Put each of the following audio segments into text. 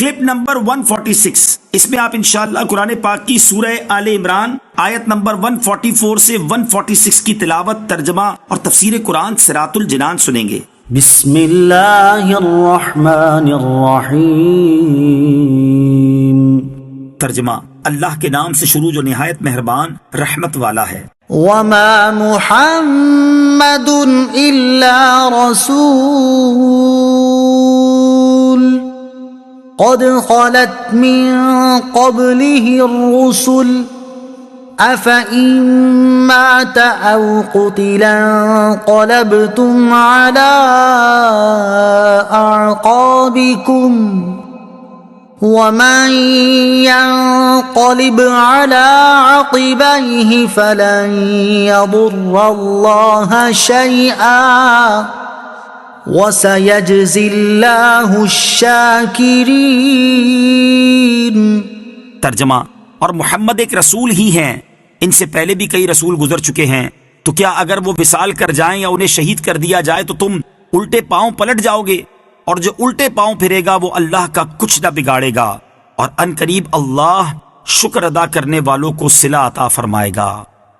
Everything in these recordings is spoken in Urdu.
کلپ نمبر 146، اس میں آپ انشاءاللہ قرآن پاک کی سورہ آل عمران آیت نمبر 144 سے 146 کی تلاوت، ترجمہ اور تفسیر قرآن صراط الجنان سنیں گے۔ بسم اللہ الرحمن الرحیم۔ ترجمہ، اللہ کے نام سے شروع جو نہایت مہربان رحمت والا ہے۔ وما محمد الا رسول قد خلت من قبله الرسل افإن مات او قتلا انقلبتم على اعقابكم ومن ينقلب على عقبيه فلن يضر الله شيئا وَسَيَجْزِي اللَّهُ الشَّاكِرِينَ۔ ترجمہ، اور محمد ایک رسول ہی ہیں، ان سے پہلے بھی کئی رسول گزر چکے ہیں، تو کیا اگر وہ وصال کر جائیں یا انہیں شہید کر دیا جائے تو تم الٹے پاؤں پلٹ جاؤ گے، اور جو الٹے پاؤں پھرے گا وہ اللہ کا کچھ نہ بگاڑے گا، اور ان قریب اللہ شکر ادا کرنے والوں کو صلہ عطا فرمائے گا۔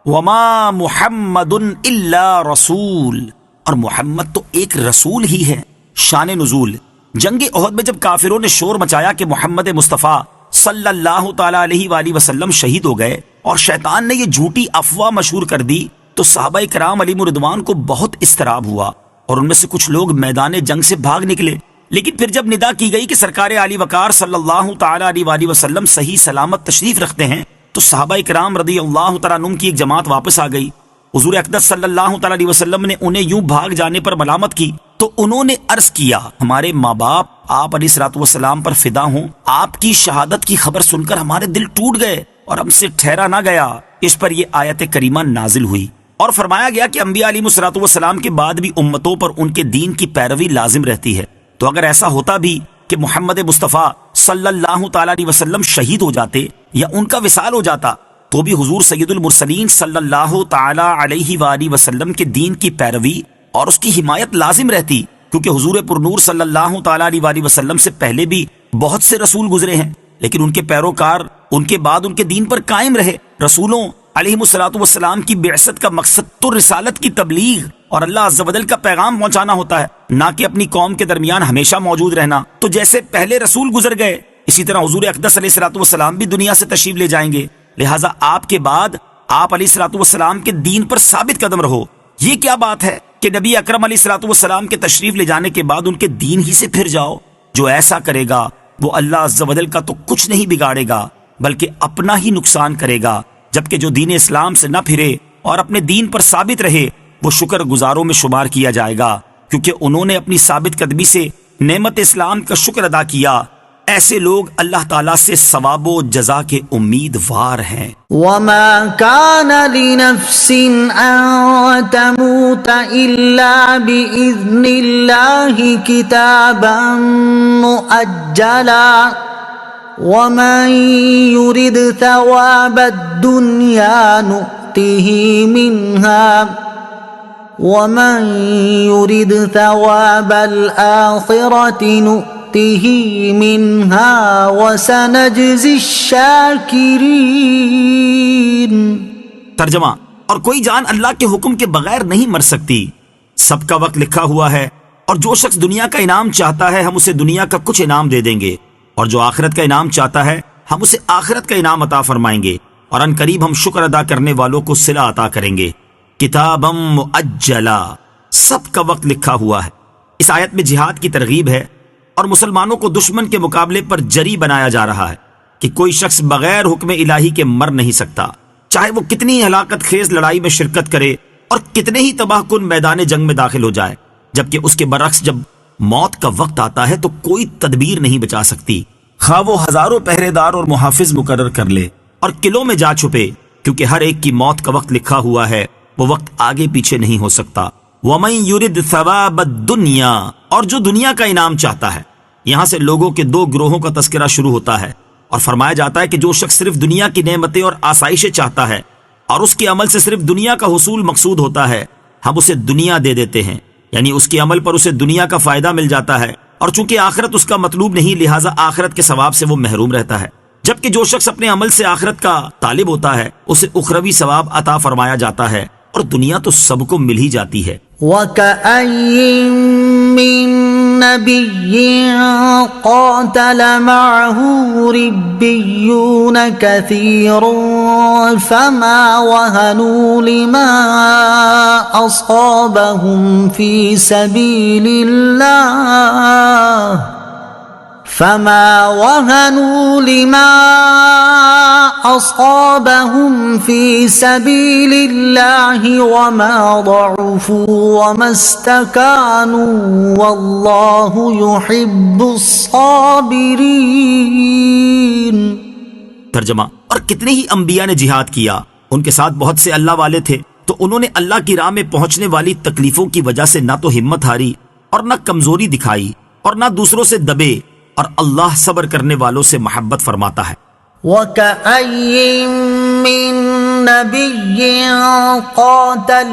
وما محمد الا رسول، اور محمد تو ایک رسول ہی ہے۔ شان نزول، جنگ احد میں جب کافروں نے شور مچایا کہ محمد مصطفیٰ صلی اللہ تعالی علیہ وآلہ وسلم شہید ہو گئے اور شیطان نے یہ جھوٹی افواہ مشہور کر دی، تو صحابہ کرام علیہم رضوان کو بہت اضطراب ہوا اور ان میں سے کچھ لوگ میدان جنگ سے بھاگ نکلے۔ لیکن پھر جب ندا کی گئی کہ سرکار علی وقار صلی اللہ تعالی علیہ وآلہ وسلم صحیح سلامت تشریف رکھتے ہیں، تو صحابہ کرام رضی اللہ تعالیٰ عنہم کی ایک جماعت واپس آ گئی۔ حضور اقدس صلی اللہ تعالی علیہ وسلم نے انہیں یوں بھاگ جانے پر ملامت کی، تو انہوں نے عرض کیا، ہمارے ماں باپ آپ علیہ الصلوۃ والسلام پر فدا ہوں، آپ کی شہادت کی خبر سن کر ہمارے دل ٹوٹ گئے اور ہم سے ٹھہرا نہ گیا۔ اس پر یہ آیت کریمہ نازل ہوئی اور فرمایا گیا کہ انبیاء علیہ الصلوۃ والسلام کے بعد بھی امتوں پر ان کے دین کی پیروی لازم رہتی ہے۔ تو اگر ایسا ہوتا بھی کہ محمد مصطفیٰ صلی اللہ تعالی علیہ وسلم شہید ہو جاتے یا ان کا وصال ہو جاتا، تو بھی حضور سید المرسلین صلی اللہ تعالی علیہ وآلہ وسلم کے دین کی پیروی اور اس کی حمایت لازم رہتی، کیونکہ حضور پرنور صلی اللہ تعالی علیہ وآلہ وسلم سے پہلے بھی بہت سے رسول گزرے ہیں، لیکن ان کے پیروکار ان کے بعد ان کے دین پر قائم رہے۔ رسولوں علیہ الصلوۃ والسلام کی بعثت کا مقصد تو رسالت کی تبلیغ اور اللہ عز و جل کا پیغام پہنچانا ہوتا ہے، نہ کہ اپنی قوم کے درمیان ہمیشہ موجود رہنا۔ تو جیسے پہلے رسول گزر گئے، اسی طرح حضور اقدس علیہ الصلوۃ والسلام بھی دنیا سے تشریف لے جائیں گے، لہٰذا آپ کے بعد آپ علیہ الصلوۃ والسلام کے دین پر ثابت قدم رہو۔ یہ کیا بات ہے کہ نبی اکرم علیہ الصلوۃ والسلام کے تشریف لے جانے کے بعد ان کے دین ہی سے پھر جاؤ؟ جو ایسا کرے گا وہ اللہ عز و جل کا تو کچھ نہیں بگاڑے گا بلکہ اپنا ہی نقصان کرے گا، جبکہ جو دین اسلام سے نہ پھرے اور اپنے دین پر ثابت رہے وہ شکر گزاروں میں شمار کیا جائے گا، کیونکہ انہوں نے اپنی ثابت قدمی سے نعمت اسلام کا شکر ادا کیا۔ ایسے لوگ اللہ تعالیٰ سے ثواب و جزا کے امیدوار ہیں۔ وما كان لنفس ان تموت الا باذن الله كتابا مؤجلا ومن يرد ثواب الدنيا نؤته منها ومن يرد ثواب الآخرة نؤته منها وسنجزي الشاكرين۔ ترجمہ، اور کوئی جان اللہ کے حکم کے بغیر نہیں مر سکتی، سب کا وقت لکھا ہوا ہے، اور جو شخص دنیا کا انعام چاہتا ہے ہم اسے دنیا کا کچھ انعام دے دیں گے، اور جو آخرت کا انعام چاہتا ہے ہم اسے آخرت کا انعام عطا فرمائیں گے، اور ان قریب ہم شکر ادا کرنے والوں کو صلہ عطا کریں گے۔ کتابا مؤجلا، سب کا وقت لکھا ہوا ہے۔ اس آیت میں جہاد کی ترغیب ہے اور مسلمانوں کو دشمن کے مقابلے پر جری بنایا جا رہا ہے کہ کوئی شخص بغیر حکم الہی کے مر نہیں سکتا، چاہے وہ کتنی ہلاکت خیز لڑائی میں شرکت کرے اور کتنے ہی تباہ کن میدان جنگ میں داخل ہو جائے، جبکہ اس کے برعکس جب موت کا وقت آتا ہے تو کوئی تدبیر نہیں بچا سکتی، خواہ وہ ہزاروں پہرے دار اور محافظ مقرر کر لے اور قلعوں میں جا چھپے، کیونکہ ہر ایک کی موت کا وقت لکھا ہوا ہے، وہ وقت آگے پیچھے نہیں ہو سکتا۔ وَمَن يُرِدْ ثَوَابَ الدُّنْيَا، اور جو دنیا کا انعام چاہتا ہے۔ یہاں سے لوگوں کے دو گروہوں کا تذکرہ شروع ہوتا ہے اور فرمایا جاتا ہے کہ جو شخص صرف دنیا کی نعمتیں اور آسائشیں چاہتا ہے اور اس کے عمل سے صرف دنیا کا حصول مقصود ہوتا ہے، ہم اسے دنیا دے دیتے ہیں، یعنی اس کے عمل پر اسے دنیا کا فائدہ مل جاتا ہے، اور چونکہ آخرت اس کا مطلوب نہیں لہٰذا آخرت کے ثواب سے وہ محروم رہتا ہے، جبکہ جو شخص اپنے عمل سے آخرت کا طالب ہوتا ہے اسے اخروی ثواب عطا فرمایا جاتا ہے، اور دنیا تو سب کو مل ہی جاتی ہے۔ وَكَأَيٍّ مِّن نَّبِيٍّ قَاتَلَ مَعَهُ رِبِّيُّونَ كَثِيرٌ فَمَا وَهَنُوا لِمَا أَصَابَهُمْ فِي سَبِيلِ اللَّهِ فما وهنوا لما أصابهم في سبيل الله وما ضعفوا وما استكانوا والله يحب الصابرين۔ ترجمہ، اور کتنے ہی انبیاء نے جہاد کیا، ان کے ساتھ بہت سے اللہ والے تھے، تو انہوں نے اللہ کی راہ میں پہنچنے والی تکلیفوں کی وجہ سے نہ تو ہمت ہاری اور نہ کمزوری دکھائی اور نہ دوسروں سے دبے، اور اللہ صبر کرنے والوں سے محبت فرماتا ہے۔ وَكَأَيٍّ مِّن نَّبِيٍّ قَاتَلَ،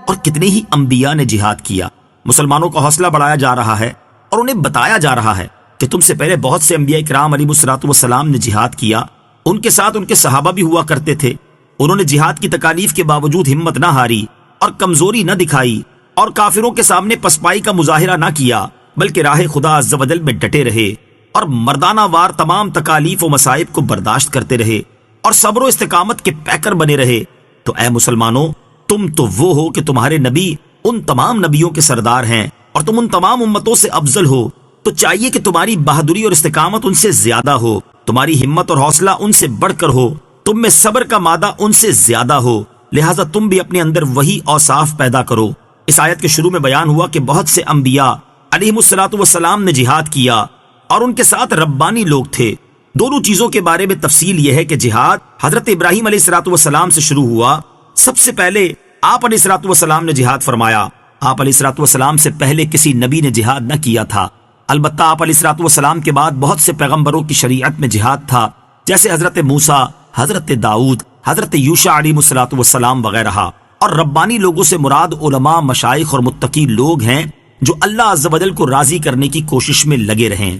اور کتنے ہی انبیاء نے جہاد کیا۔ مسلمانوں کا حوصلہ بڑھایا جا رہا ہے اور انہیں بتایا جا رہا ہے کہ تم سے پہلے بہت سے انبیاء کرام علیہ الصلوۃ والسلام نے جہاد کیا، ان کے ساتھ ان کے صحابہ بھی ہوا کرتے تھے، انہوں نے جہاد کی تکالیف کے باوجود ہمت نہ ہاری اور کمزوری نہ دکھائی اور کافروں کے سامنے پسپائی کا مظاہرہ نہ کیا، بلکہ راہ خدا عز و جل میں ڈٹے رہے اور مردانہ وار تمام تکالیف و مصائب کو برداشت کرتے رہے اور صبر و استقامت کے پیکر بنے رہے۔ تو اے مسلمانوں، تم تو وہ ہو کہ تمہارے نبی ان تمام نبیوں کے سردار ہیں اور تم ان تمام امتوں سے افضل ہو، تو چاہیے کہ تمہاری بہادری اور استقامت ان سے زیادہ ہو، تمہاری ہمت اور حوصلہ ان سے بڑھ کر ہو، تم میں صبر کا مادہ ان سے زیادہ ہو، لہٰذا تم بھی اپنے اندر وہی اوصاف پیدا کرو۔ اس آیت کے شروع میں بیان ہوا کہ بہت سے انبیاء علیہم الصلوۃ والسلام نے جہاد کیا اور ان کے ساتھ ربانی لوگ تھے۔ دونوں چیزوں کے بارے میں تفصیل یہ ہے کہ جہاد حضرت ابراہیم علیہ الصلوۃ والسلام سے شروع ہوا۔ سب سے پہلے آپ علیہ الصلوۃ والسلام نے جہاد فرمایا۔ آپ علیہ الصلوۃ والسلام سے پہلے کسی نبی نے جہاد نہ کیا تھا، البتہ آپ علیہ الصلوۃ والسلام کے بعد بہت سے پیغمبروں کی شریعت میں جہاد تھا، جیسے حضرت موسیٰ، حضرت داؤد، حضرت یوشع علیہ الصلوۃ والسلام وغیرہ۔ اور ربانی لوگوں سے مراد علماء، مشائخ اور متقی لوگ ہیں جو اللہ عز و جل کو راضی کرنے کی کوشش میں لگے رہیں۔